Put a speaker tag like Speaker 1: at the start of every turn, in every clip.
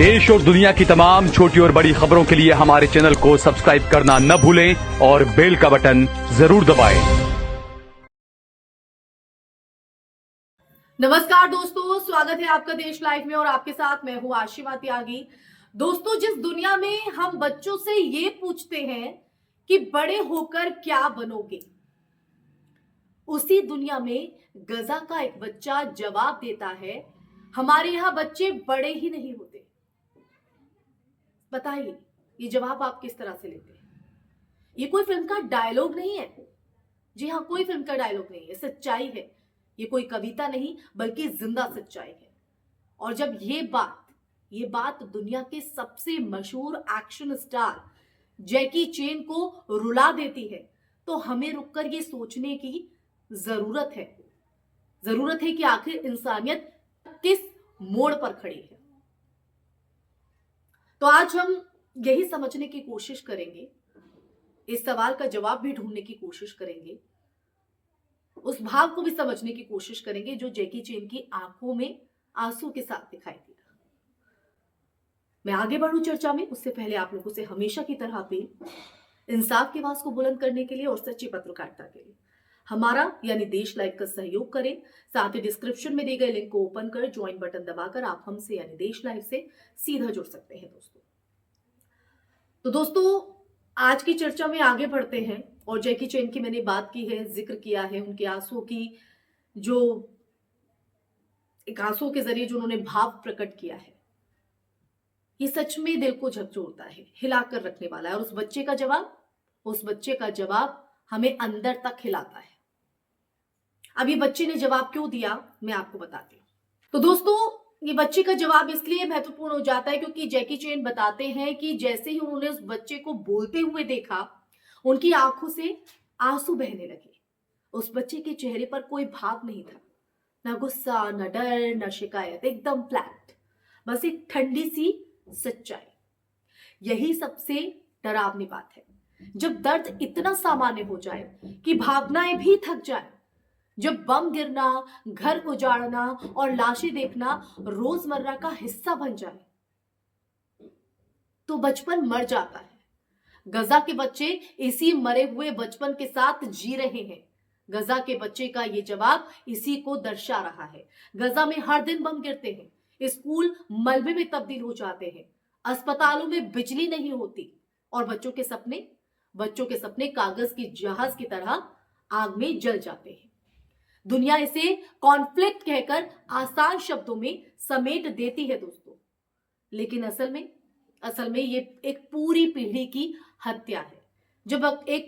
Speaker 1: देश और दुनिया की तमाम छोटी और बड़ी खबरों के लिए हमारे चैनल को सब्सक्राइब करना न भूलें और बेल का बटन जरूर दबाएं।
Speaker 2: नमस्कार दोस्तों, स्वागत है आपका देश लाइव में और आपके साथ मैं हूं आशिमा त्यागी। दोस्तों, जिस दुनिया में हम बच्चों से ये पूछते हैं कि बड़े होकर क्या बनोगे, उसी दुनिया में गजा का एक बच्चा जवाब देता है, हमारे यहां बच्चे बड़े ही नहीं होते। बताइए, ये जवाब आप किस तरह से लेते हैं? ये कोई फिल्म का डायलॉग नहीं है। जी हाँ, कोई फिल्म का डायलॉग नहीं है, सच्चाई है। ये कोई कविता नहीं बल्कि जिंदा सच्चाई है। और जब ये बात दुनिया के सबसे मशहूर एक्शन स्टार जैकी चेन को रुला देती है, तो हमें रुककर ये सोचने की जरूरत है कि आखिर इंसानियत किस मोड़ पर खड़ी है। तो आज हम यही समझने की कोशिश करेंगे, इस सवाल का जवाब भी ढूंढने की कोशिश करेंगे, उस भाव को भी समझने की कोशिश करेंगे जो जैकी चेन की आंखों में आंसू के साथ दिखाई दे रहा। मैं आगे बढ़ूं चर्चा में, उससे पहले आप लोगों से हमेशा की तरह अपील, इंसाफ की आवाज को बुलंद करने के लिए और सच्ची पत्रकारिता के लिए हमारा यानी देश लाइव का सहयोग करें। साथ ही डिस्क्रिप्शन में दिए गए लिंक को ओपन कर ज्वाइन बटन दबाकर आप हमसे यानी देश लाइव से सीधा जुड़ सकते हैं। तो दोस्तों, आज की चर्चा में आगे बढ़ते हैं और जैकी चेन की मैंने बात की है, जिक्र किया है उनके आंसू की, जो एक आंसू के जरिए जो उन्होंने भाव प्रकट किया है, ये सच में दिल को झकझोरता है, हिलाकर रखने वाला है। और उस बच्चे का जवाब हमें अंदर तक हिलाता है। अब ये बच्चे ने जवाब क्यों दिया, मैं आपको बताती हूँ। तो दोस्तों, ये बच्चे का जवाब इसलिए महत्वपूर्ण हो जाता है क्योंकि जैकी चेन बताते हैं कि जैसे ही उन्होंने उस बच्चे को बोलते हुए देखा, उनकी आंखों से आंसू बहने लगे। उस बच्चे के चेहरे पर कोई भाव नहीं था, ना गुस्सा, ना डर, ना शिकायत, एकदम फ्लैट, बस एक ठंडी सी सच्चाई। यही सबसे डरावनी बात है, जब दर्द इतना सामान्य हो जाए कि भावनाएं भी थक जाए, जब बम गिरना, घर उजाड़ना और लाशें देखना रोजमर्रा का हिस्सा बन जाए, तो बचपन मर जाता है। गजा के बच्चे इसी मरे हुए बचपन के साथ जी रहे हैं। गजा के बच्चे का ये जवाब इसी को दर्शा रहा है। गजा में हर दिन बम गिरते हैं, स्कूल मलबे में तब्दील हो जाते हैं, अस्पतालों में बिजली नहीं होती और बच्चों के सपने कागज की जहाज की तरह आग में जल जाते हैं। दुनिया इसे कॉन्फ्लिक्ट कहकर आसान शब्दों में समेट देती है दोस्तों, लेकिन असल में ये एक पूरी पीढ़ी की हत्या है। जब एक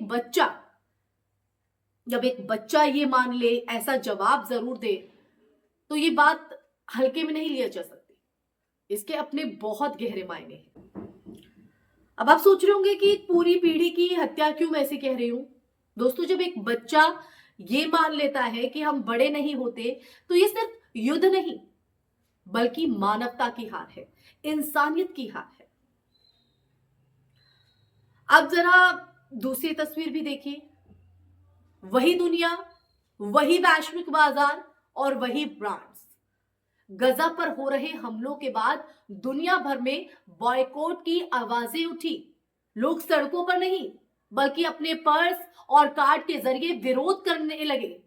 Speaker 2: बच्चा ये मान ले, ऐसा जवाब जरूर दे, तो ये बात हल्के में नहीं लिया जा सकती। इसके अपने बहुत गहरे मायने हैं। अब आप सोच रहे होंगे कि पूरी पीढ़ी की हत्या क्यों मैं ऐसे कह रही हूं। दोस्तों, जब एक बच्चा ये मान लेता है कि हम बड़े नहीं होते, तो ये सिर्फ युद्ध नहीं बल्कि मानवता की हार है, इंसानियत की हार है। अब जरा दूसरी तस्वीर भी देखिए, वही दुनिया, वही वैश्विक बाजार और वही ब्रांड्स। गजा पर हो रहे हमलों के बाद दुनिया भर में बॉयकॉट की आवाजें उठी। लोग सड़कों पर नहीं बल्कि अपने पर्स और कार्ड के जरिए विरोध करने लगे।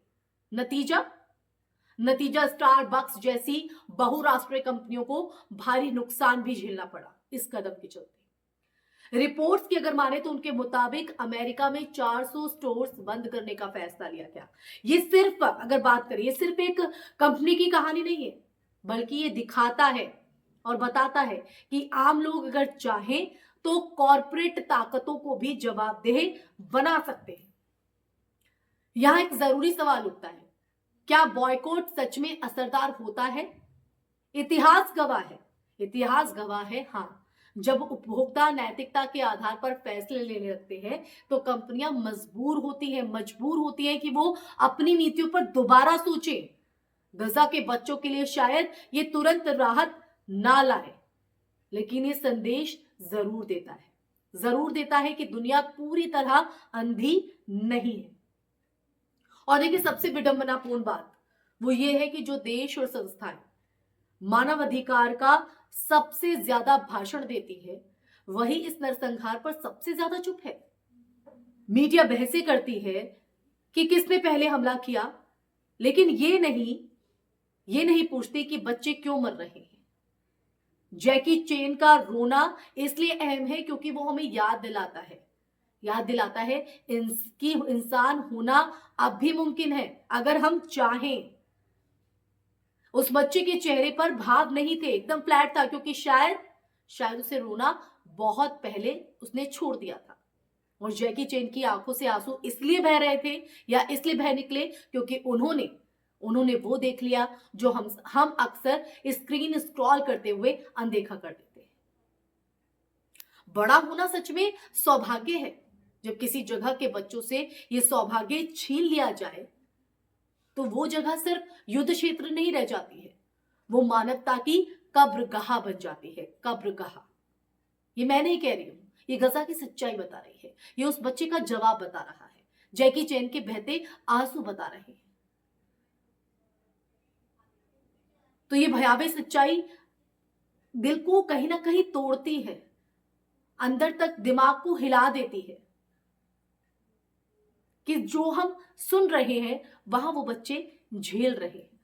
Speaker 2: नतीजा स्टारबक्स जैसी बहुराष्ट्रीय कंपनियों को भारी नुकसान भी झेलना पड़ा इस कदम के चलते। रिपोर्ट्स की अगर माने तो उनके मुताबिक अमेरिका में 400 स्टोर्स बंद करने का फैसला लिया गया। ये सिर्फ अगर बात करें, ये सिर्फ एक कंपनी की कहानी नहीं है, बल्कि ये दिखाता है और बताता है कि आम लोग अगर चाहें तो कॉरपोरेट ताकतों को भी जवाबदेह बना सकते हैं। यहां एक जरूरी सवाल उठता है, क्या बॉयकॉट सच में असरदार होता है? इतिहास गवाह है हाँ। जब उपभोक्ता नैतिकता के आधार पर फैसले लेने लगते हैं, तो कंपनियां मजबूर होती हैं कि वो अपनी नीतियों पर दोबारा सोचें। गजा के बच्चों के लिए शायद ये तुरंत राहत ना लाए, लेकिन ये संदेश जरूर देता है कि दुनिया पूरी तरह अंधी नहीं है। और देखिए, सबसे विडंबनापूर्ण बात वो ये है कि जो देश और संस्थाएं मानव अधिकार का सबसे ज्यादा भाषण देती है, वही इस नरसंहार पर सबसे ज्यादा चुप है। मीडिया बहसें करती है कि किसने पहले हमला किया, लेकिन ये नहीं पूछती कि बच्चे क्यों मर रहे हैं। जैकी चेन का रोना इसलिए अहम है क्योंकि वो हमें याद दिलाता है कि इंसान होना अब भी मुमकिन है, अगर हम चाहें। उस बच्चे के चेहरे पर भाव नहीं थे, एकदम फ्लैट था, क्योंकि शायद उसे रोना बहुत पहले उसने छोड़ दिया था। और जैकी चेन की आंखों से आंसू इसलिए बह रहे थे या इसलिए बह निकले क्योंकि उन्होंने वो देख लिया जो हम अक्सर स्क्रीन स्क्रॉल करते हुए अनदेखा कर देते हैं। बड़ा होना सच में सौभाग्य है। जब किसी जगह के बच्चों से ये सौभाग्य छीन लिया जाए तो वो जगह सिर्फ युद्ध क्षेत्र नहीं रह जाती है, वो मानवता की कब्रगाह बन जाती है। कब्रगाह, ये मैं नहीं कह रही हूं, ये गजा की सच्चाई बता रही है, ये उस बच्चे का जवाब बता रहा है, जैकी चेन के बहते आंसू बता रहे हैं। तो ये भयावह सच्चाई दिल को कहीं ना कहीं तोड़ती है, अंदर तक दिमाग को हिला देती है कि जो हम सुन रहे हैं वहां वो बच्चे झेल रहे हैं।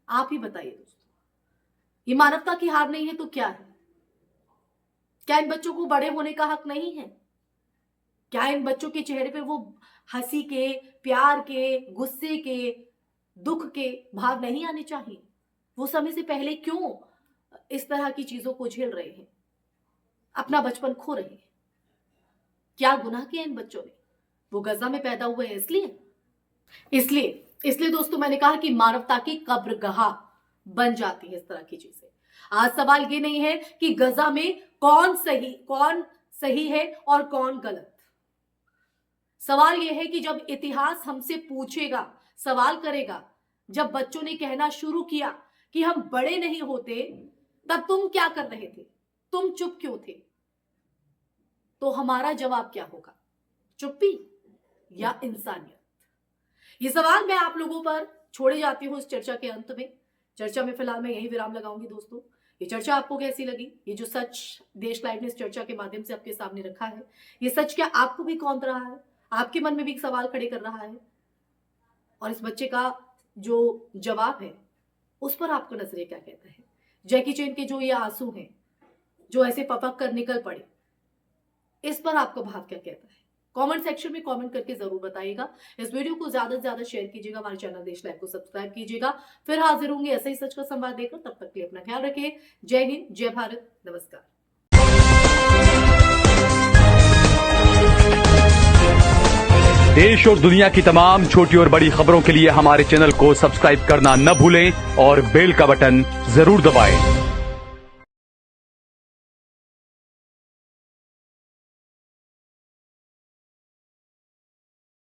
Speaker 2: आप ही बताइए दोस्तों, ये मानवता की हार नहीं है तो क्या है? क्या इन बच्चों को बड़े होने का हक नहीं है? क्या इन बच्चों के चेहरे पे वो हंसी के, प्यार के, गुस्से के, दुख के भाव नहीं आने चाहिए? वो समय से पहले क्यों इस तरह की चीजों को झेल रहे हैं, अपना बचपन खो रहे हैं? क्या गुनाह किया इन बच्चों ने? वो गजा में पैदा हुए हैं इसलिए दोस्तों मैंने कहा कि मानवता की कब्रगाह बन जाती है इस तरह की चीजें। आज सवाल ये नहीं है कि गजा में कौन सही है और कौन गलत। सवाल यह है कि जब इतिहास हमसे पूछेगा, सवाल करेगा, जब बच्चों ने कहना शुरू किया कि हम बड़े नहीं होते, तब तुम क्या कर रहे थे, तुम चुप क्यों थे? तो हमारा जवाब क्या होगा? चुप्पी या इंसानियत? ये सवाल मैं आप लोगों पर छोड़े जाती हूं इस चर्चा के अंत में। चर्चा में फिलहाल मैं यही विराम लगाऊंगी दोस्तों। ये चर्चा आपको कैसी लगी? ये जो सच देश लाइव ने इस चर्चा के माध्यम से आपके सामने रखा है, ये सच क्या आपको भी कौंध रहा है? आपके मन में भी सवाल खड़े कर रहा है? और इस बच्चे का जो जवाब है उस पर आपका नजरिया क्या कहता है? जैकी चेन के जो ये आंसू हैं, जो ऐसे पपक कर निकल पड़े, इस पर आपका भाव क्या कहता है? कमेंट सेक्शन में कमेंट करके जरूर बताइएगा। इस वीडियो को ज्यादा से ज्यादा शेयर कीजिएगा, हमारे चैनल देश लाइव को सब्सक्राइब कीजिएगा। फिर हाजिर होंगे ऐसे ही सच का संवाद देकर, तब तक के लिए अपना ख्याल रखिए। जय हिंद, जय भारत, नमस्कार।
Speaker 1: देश और दुनिया की तमाम छोटी और बड़ी खबरों के लिए हमारे चैनल को सब्सक्राइब करना न भूलें और बेल का बटन जरूर दबाएं।